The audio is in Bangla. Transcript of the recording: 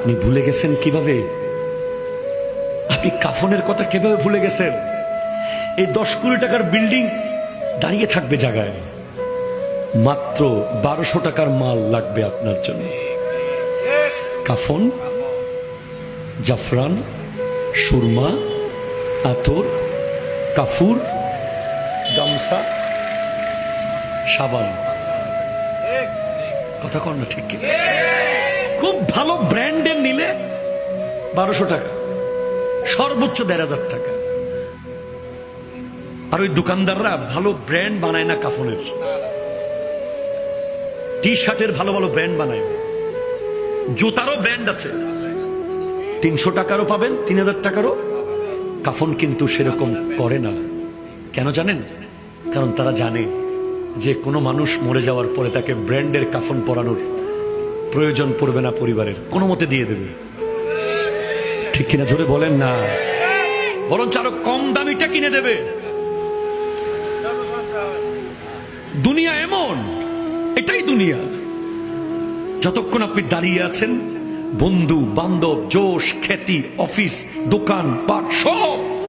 আপনি ভুলে গেছেন কিভাবে? আপনি কাফনের কথা কিভাবে ভুলে গেছেন? এই 10 কোটি টাকার বিল্ডিং দাঁড়িয়ে থাকবে জায়গায়, মাত্র 1200 টাকার মাল লাগবে আপনার জন্য। কাফন, জাফরান, সুরমা, আতর, কাফুর, গামছা, সাবান। কথা কর না ঠিক? খুব ভালো ব্র্যান্ডের নিলে 1200 টাকা, সর্বোচ্চ 1500 টাকা। আর ওই দোকানদাররা ভালো ব্র্যান্ড বানায় না কাফনের, টি শার্টের ভালো ভালো ব্র্যান্ড বানায়, জুতারও ব্র্যান্ড আছে, 300 টাকারও পাবেন, 3000 টাকারও। কাফন কিন্তু সেরকম করে না। কেন জানেন? কারণ তারা জানে যে কোনো মানুষ মরে যাওয়ার পরে তাকে ব্র্যান্ডের কাফন পরানোর প্রয়োজন পড়বে না, পরিবারের কোনো মতে দিয়ে দেবে। ঠিক কিনা জোরে বলেন না? বরঞ্চ আরো কম দামিটা কিনে দেবে। দুনিয়া এমন, এটাই দুনিয়া। যতক্ষণ আপনি দাঁড়িয়ে আছেন, বন্ধু বান্ধব, জোশ, খ্যাতি, অফিস, দোকান পাট সব